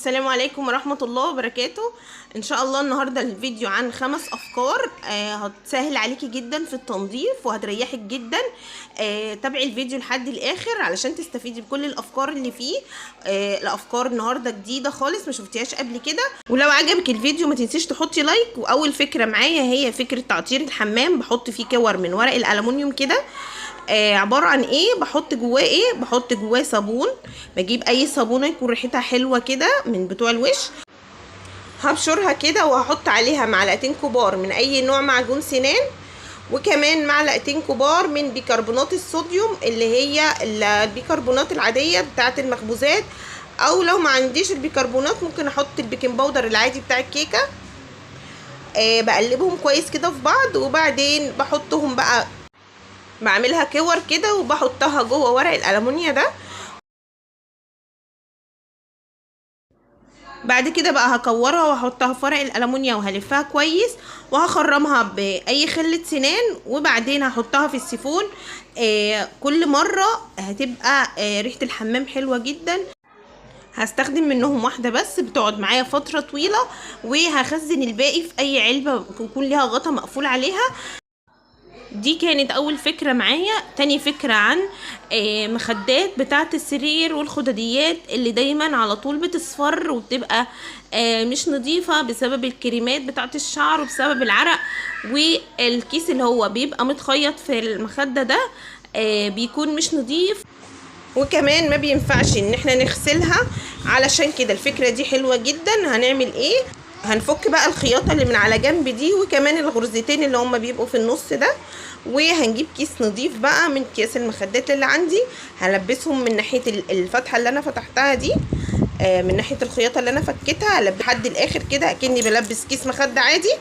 السلام عليكم ورحمة الله وبركاته. ان شاء الله النهاردة الفيديو عن 5 افكار هتسهل عليكي جدا في التنظيف وهتريحك جدا. تابعي الفيديو لحد الاخر علشان تستفيدي بكل الافكار اللي فيه. الافكار النهاردة جديدة خالص ما شفتيهاش قبل كده. ولو عجبك الفيديو ما تنسيش تحطي لايك. واول فكرة معايا هي فكرة تعطير الحمام. بحط فيه كور من ورق الالومنيوم كده. عبارة عن ايه؟ بحط جواه صابون. بجيب اي صابونة يكون ريحتها حلوة كده من بتوع الوش، هبشرها كده وهحط عليها معلقتين كبار من اي نوع معجون سنان، وكمان معلقتين كبار من بيكربونات الصوديوم اللي هي البيكربونات العادية بتاعة المخبوزات، او لو ما عنديش البيكربونات ممكن احط البيكنج باودر العادي بتاع الكيكة. بقلبهم كويس كده في بعض، وبعدين بحطهم بقى، بعملها كور كده وبحطها جوه ورق الالومنيا ده. بعد كده بقى هكورها واحطها في ورق الالومنيا وهلفها كويس وهخرمها باي خلة سنان، وبعدين هحطها في السيفون. كل مرة هتبقى ريحة الحمام حلوة جدا. هستخدم منهم واحدة بس بتقعد معايا فترة طويلة، وهخزن الباقي في اي علبة يكون ليها غطا مقفول عليها. دي كانت اول فكرة معايا. تاني فكرة عن مخدات بتاعة السرير والخدديات اللي دايما على طول بتصفر وبتبقى مش نظيفة بسبب الكريمات بتاعة الشعر وبسبب العرق، والكيس اللي هو بيبقى متخيط في المخدة ده بيكون مش نظيف، وكمان ما بينفعش ان احنا نغسلها. علشان كده الفكرة دي حلوة جدا. هنعمل ايه؟ هنفك بقى الخياطة اللي من على جنب دي، وكمان الغرزتين اللي هما بيبقوا في النص ده، وهنجيب كيس نظيف بقى من كيس المخدات اللي عندي، هلبسهم من ناحية الفتحة اللي انا فتحتها دي، من ناحية الخياطة اللي انا فكتها لحد الاخر كده اكني بلبس كيس مخدة عادي.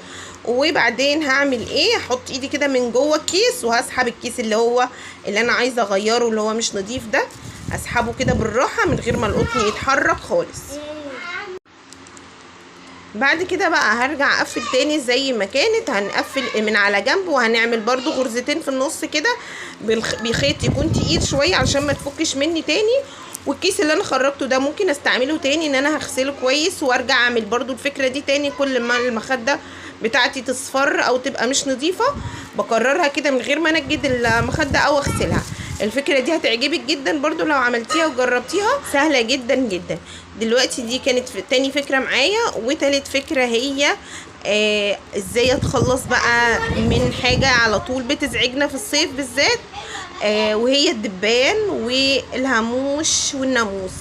وبعدين هعمل ايه؟ هحط ايدي كده من جوه الكيس وهسحب الكيس اللي انا عايزة اغيره اللي هو مش نظيف ده، هسحبه كده بالراحة من غير ما القطن يتحرك خالص. بعد كده بقى هرجع اقفل تاني زي ما كانت. هنقفل من على جنب وهنعمل برضو غرزتين في النص كده بخيط يكون تقيل شويه علشان ما تفكش مني تاني. والكيس اللي انا خرجته ده ممكن استعمله تاني ان انا هغسله كويس وارجع اعمل برضو الفكره دي تاني. كل ما المخده بتاعتي تصفر او تبقى مش نظيفه بكررها كده من غير ما انجد المخده او اغسلها. الفكرة دي هتعجبك جدا برضو لو عملتيها وجربتيها، سهلة جدا جدا. دلوقتي دي كانت تاني فكرة معايا. وتالت فكرة هي ازاي اتخلص بقى من حاجة على طول بتزعجنا في الصيف بالذات، وهي الدبان والهاموش والناموس.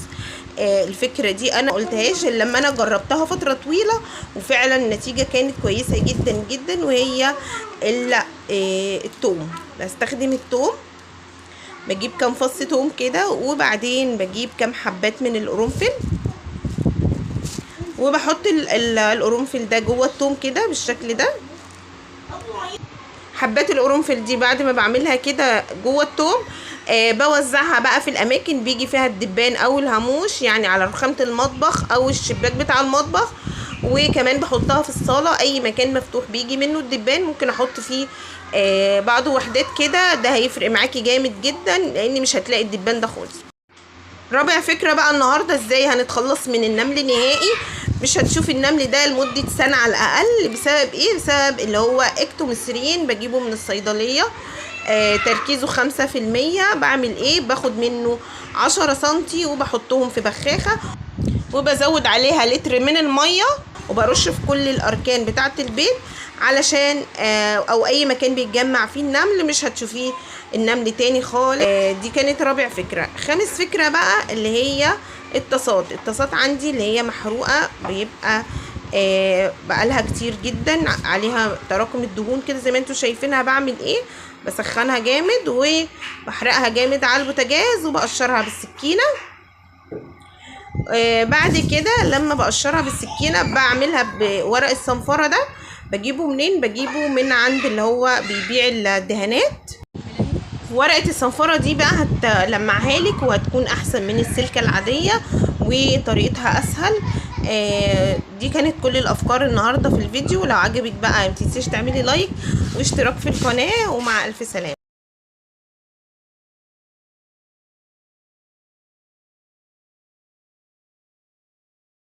الفكرة دي انا قلتهاش الا لما انا جربتها فترة طويلة، وفعلا النتيجة كانت كويسة جدا جدا. وهي التوم. بستخدم التوم، بجيب كام فص توم كده، وبعدين بجيب كام حبات من القرنفل وبحط القرنفل ده جوه التوم كده بالشكل ده. حبات القرنفل دي بعد ما بعملها كده جوه التوم بوزعها بقى في الاماكن بيجي فيها الدبان او الهاموش، يعني على رخامة المطبخ او الشباك بتاع المطبخ، وكمان بحطها في الصالة. اي مكان مفتوح بيجي منه الدبان ممكن احط فيه بعض وحدات كده. ده هيفرق معاكي جامد جدا لان مش هتلاقي الدبان ده خالص. رابع فكرة بقى النهاردة ازاي هنتخلص من النمل نهائي. مش هتشوفي النمل ده لمدة سنة على الاقل. بسبب ايه؟ بسبب اللي هو اكتوميسرين بجيبه من الصيدلية، تركيزه 5%. بعمل ايه؟ باخد منه 10 سنتي وبحطهم في بخاخة وبزود عليها لتر من المية وبرش في كل الاركان بتاعة البيت علشان او اي مكان بيتجمع فيه النمل مش هتشوفيه النمل تاني خالص. دي كانت رابع فكرة. خامس فكرة بقى اللي هي الطاسات عندي اللي هي محروقة، بيبقى بقالها كتير جدا عليها تراكم الدهون كده زي ما انتوا شايفينها. بعمل ايه؟ بسخنها جامد وبحرقها جامد على البوتاجاز وبقشرها بالسكينة. بعد كده لما بقشرها بالسكينة بعملها بورق الصنفرة ده. بجيبه منين؟ بجيبه من عند اللي هو بيبيع الدهانات. ورقة الصنفرة دي بقى هتلمعها لك وهتكون احسن من السلكة العادية وطريقتها اسهل. دي كانت كل الافكار النهاردة في الفيديو. لو عجبك بقى متنسيش تعملي لايك واشتراك في القناة، ومع الف سلامة.